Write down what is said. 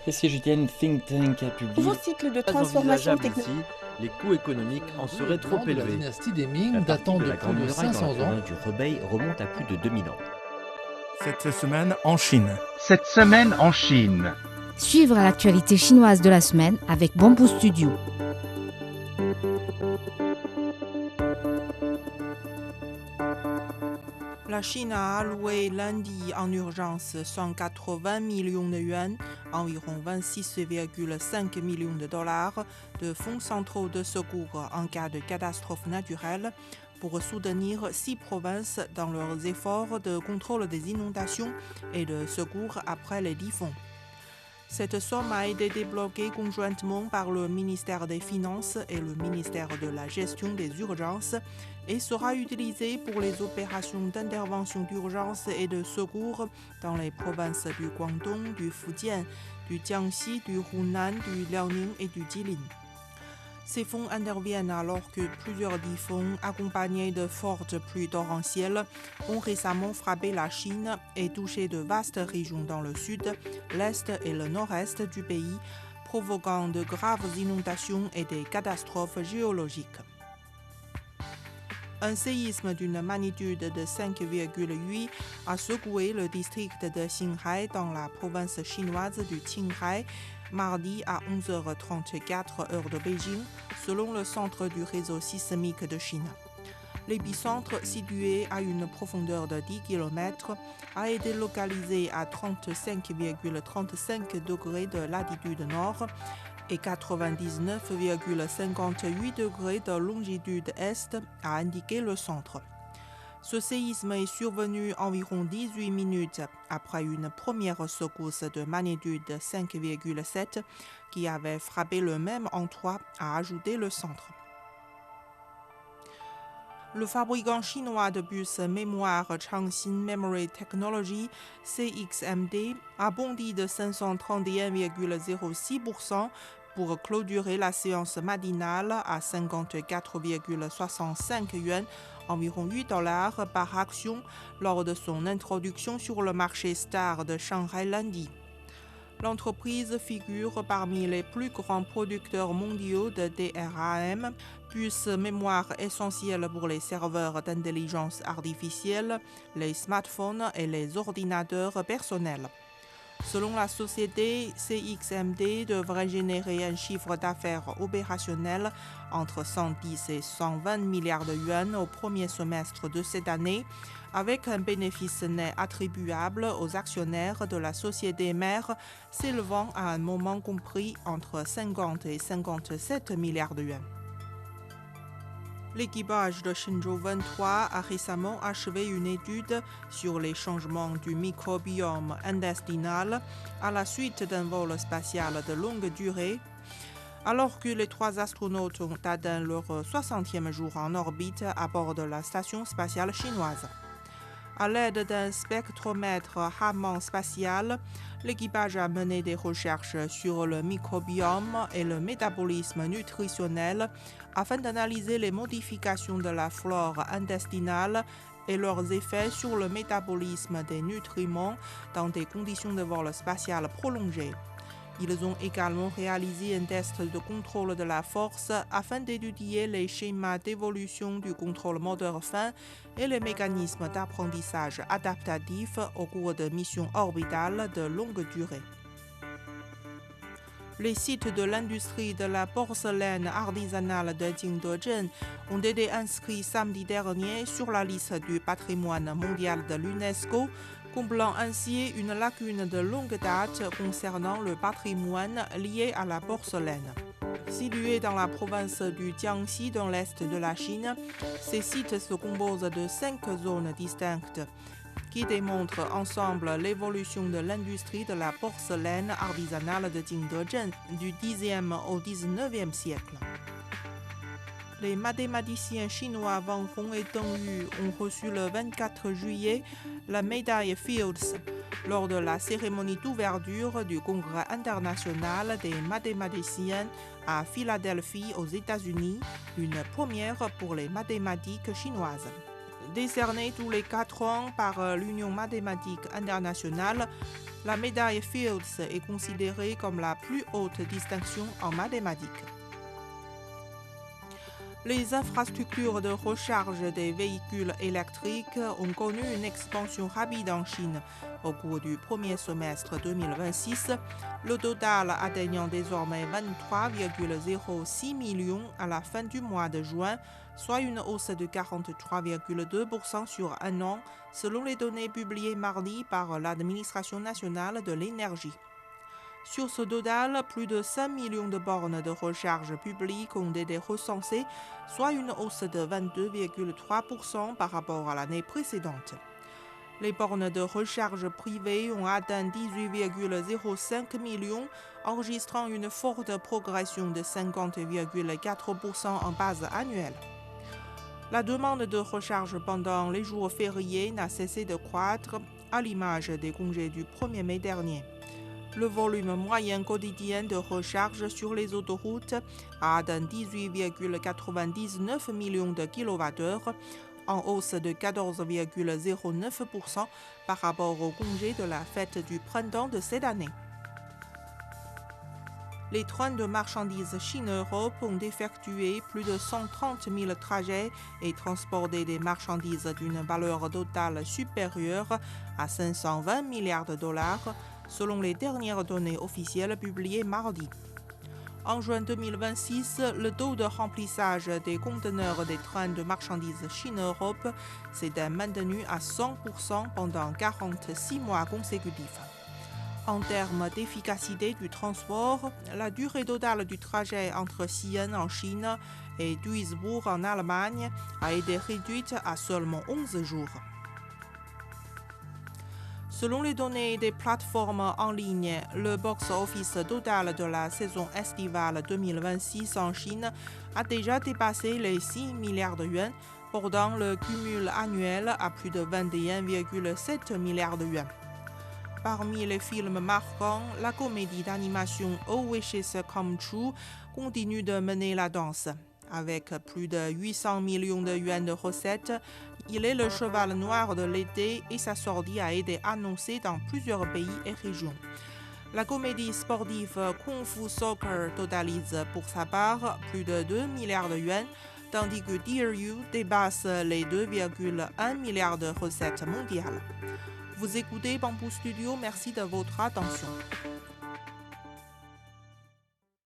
SCJTN Think Tank a publié Nouveau cycle de Pas transformation envisageable technologique. ici, les coûts économiques en seraient trop La élevés. dynastie des Ming la datant partie de la plus Grande de Muraille dans 500 la ans. province du Hebei remonte à plus de 2000 ans. Cette semaine en Chine. Cette semaine en Chine. Suivre l'actualité chinoise de la semaine avec Bamboo Studio. La Chine a alloué lundi en urgence 180 millions de yuan, environ 26,5 millions de dollars, de fonds centraux de secours en cas de catastrophe naturelle pour soutenir 6 provinces dans leurs efforts de contrôle des inondations et de secours après les typhons. Cette somme a été débloquée conjointement par le ministère des Finances et le ministère de la Gestion des urgences et sera utilisée pour les opérations d'intervention d'urgence et de secours dans les provinces du Guangdong, du Fujian, du Jiangxi, du Hunan, du Liaoning et du Jilin. Ces fonds interviennent alors que plusieurs typhons, accompagnés de fortes pluies torrentielles, ont récemment frappé la Chine et touché de vastes régions dans le sud, l'est et le nord-est du pays, provoquant de graves inondations et des catastrophes géologiques. Un séisme d'une magnitude de 5,8 a secoué le district de Xinhai dans la province chinoise du Qinghai mardi à 11h34 heure de Beijing, selon le centre du réseau sismique de Chine. L'épicentre, situé à une profondeur de 10 km, a été localisé à 35,35 degrés de latitude nord et 99,58 degrés de longitude est, a indiqué le centre. Ce séisme est survenu environ 18 minutes après une première secousse de magnitude 5,7 qui avait frappé le même endroit, a ajouté le centre. Le fabricant chinois de puces mémoire Changxin Memory Technology, CXMT, a bondi de 531,06% pour clôturer la séance matinale à 54,65 yuan, environ 8 dollars par action, lors de son introduction sur le marché Star de Shanghai lundi. L'entreprise figure parmi les plus grands producteurs mondiaux de DRAM, puces mémoire essentielles pour les serveurs d'intelligence artificielle, les smartphones et les ordinateurs personnels. Selon la société, CXMT devrait générer un chiffre d'affaires opérationnel entre 110 et 120 milliards de yuan au premier semestre de cette année, avec un bénéfice net attribuable aux actionnaires de la société mère s'élevant à un moment compris entre 50 et 57 milliards de yuan. L'équipage de Shenzhou 23 a récemment achevé une étude sur les changements du microbiome intestinal à la suite d'un vol spatial de longue durée, alors que les 3 astronautes ont atteint leur 60e jour en orbite à bord de la station spatiale chinoise. À l'aide d'un spectromètre Raman spatial, l'équipage a mené des recherches sur le microbiome et le métabolisme nutritionnel afin d'analyser les modifications de la flore intestinale et leurs effets sur le métabolisme des nutriments dans des conditions de vol spatial prolongées. Ils ont également réalisé un test de contrôle de la force afin d'étudier les schémas d'évolution du contrôle moteur fin et les mécanismes d'apprentissage adaptatif au cours de missions orbitales de longue durée. Les sites de l'industrie de la porcelaine artisanale de Jingdezhen ont été inscrits samedi dernier sur la liste du patrimoine mondial de l'UNESCO, comblant ainsi une lacune de longue date concernant le patrimoine lié à la porcelaine. Situés dans la province du Jiangxi dans l'est de la Chine, ces sites se composent de 5 zones distinctes qui démontrent ensemble l'évolution de l'industrie de la porcelaine artisanale de Jingdezhen du Xe au XIXe siècle. Les mathématiciens chinois Wang Hong et Deng Yu ont reçu le 24 juillet la médaille Fields lors de la cérémonie d'ouverture du Congrès international des mathématiciens à Philadelphie aux États-Unis, une première pour les mathématiques chinoises. Décernée tous les 4 ans par l'Union mathématique internationale, la médaille Fields est considérée comme la plus haute distinction en mathématiques. Les infrastructures de recharge des véhicules électriques ont connu une expansion rapide en Chine au cours du premier semestre 2026, le total atteignant désormais 23,06 millions à la fin du mois de juin, soit une hausse de 43,2% sur un an, selon les données publiées mardi par l'Administration nationale de l'énergie. Sur ce total, plus de 5 millions de bornes de recharge publiques ont été recensées, soit une hausse de 22,3% par rapport à l'année précédente. Les bornes de recharge privées ont atteint 18,05 millions, enregistrant une forte progression de 50,4% en base annuelle. La demande de recharge pendant les jours fériés n'a cessé de croître, à l'image des congés du 1er mai dernier. Le volume moyen quotidien de recharge sur les autoroutes a atteint 18,99 millions de kWh, en hausse de 14,09% par rapport au congé de la fête du printemps de cette année. Les trains de marchandises Chine-Europe ont effectué plus de 130 000 trajets et transporté des marchandises d'une valeur totale supérieure à 520 milliards de dollars, selon les dernières données officielles publiées mardi. En juin 2026, le taux de remplissage des conteneurs des trains de marchandises Chine-Europe s'était maintenu à 100% pendant 46 mois consécutifs. En termes d'efficacité du transport, la durée totale du trajet entre Xi'an en Chine et Duisbourg en Allemagne a été réduite à seulement 11 jours. Selon les données des plateformes en ligne, le box-office total de la saison estivale 2026 en Chine a déjà dépassé les 6 milliards de yuans, portant le cumul annuel à plus de 21,7 milliards de yuans. Parmi les films marquants, la comédie d'animation All Wishes Come True continue de mener la danse. Avec plus de 800 millions de yuans de recettes, il est le cheval noir de l'été et sa sortie a été annoncée dans plusieurs pays et régions. La comédie sportive Kung Fu Soccer totalise pour sa part plus de 2 milliards de yuans, tandis que Dear You dépasse les 2,1 milliards de recettes mondiales. Vous écoutez Bamboo Studio, merci de votre attention.